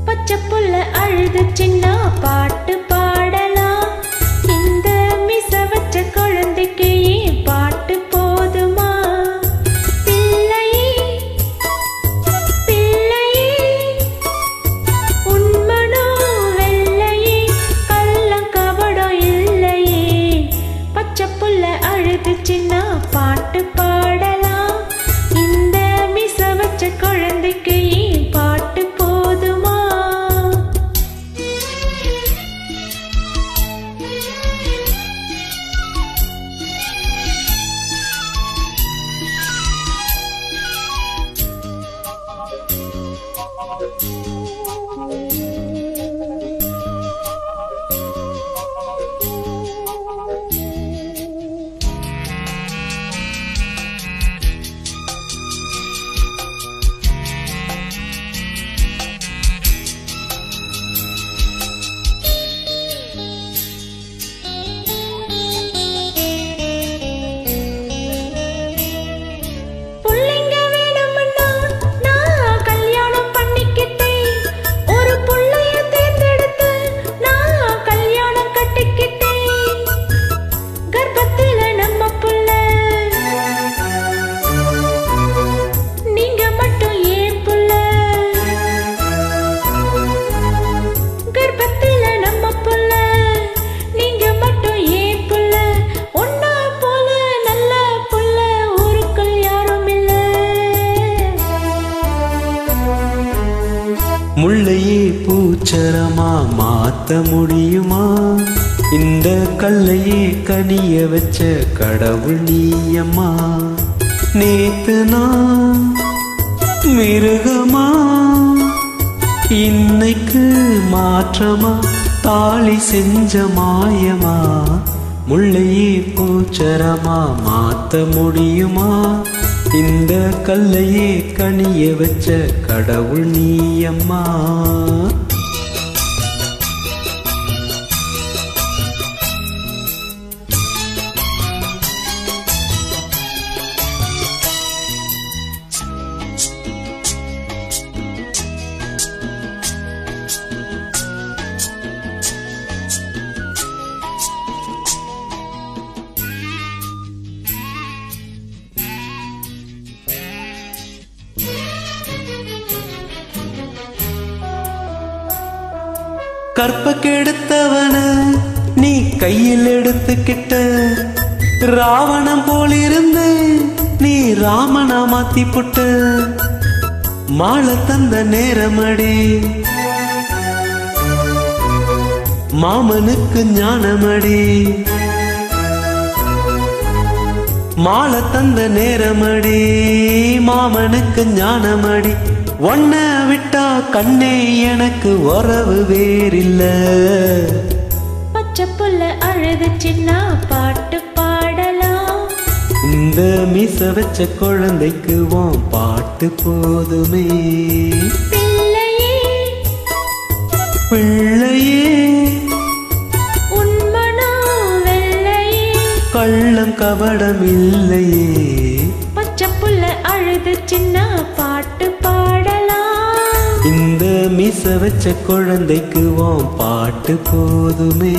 பச்சப்புள்ள அழுது சின்ன பாட்டு பாடலாம். இந்த மிச வச்ச குழந்தைக்கு ஏன் பாட்டு போதுமா? பிள்ளையே பிள்ளையே உன்மனோ வெள்ளையே, கள்ளம் கபடம் இல்லையே. பச்சப்புள்ள அழுது சின்ன பாட்டு பாடலாம். இந்த மிச வச்ச குழந்தைக்கு ஏன் பாட்டு போதுமா? முள்ளையே பூச்சரமா மாத்த முடியுமா? இந்த கல்லையே கனிய வச்ச கடவுள் நீயம்மா. நேத்து நான் மிருகமா, இன்னைக்கு மாற்றமா, தாலி செஞ்ச மாயமா. முள்ளையே பூச்சரமா மாத்த முடியுமா? இந்த கல்லையே கனிய வச்ச கடவுள் நீயம்மா. கற்ப கெடுத்தவன நீ கையில் எடுத்துக்கிட்ட, ராவணம் போலிருந்து நீ ராமனா மாத்தி புட்ட. மாலை தந்த நேரமடி மாமனுக்கு ஞானமடி. மாலை தந்த நேரமடி மாமனுக்கு ஞானமடி. ஒன்ன விட்டா கண்ணே எனக்கு உறவு வேறில்ல. பச்சப்புள்ள அழுது சின்ன பாட்டு பாடலாம். இந்த மீச வச்ச குழந்தைக்கு உன் பாட்டு போதுமே. பிள்ளையே பிள்ளையே உன்மனோ வெள்ளையே, கள்ளம் கபடம் இல்லையே. பச்சப்புள்ள அழுது சின்ன பாட்டு பாடலாம். இந்த மீச வச்ச குழந்தைக்கு உன் பாட்டு போதுமே.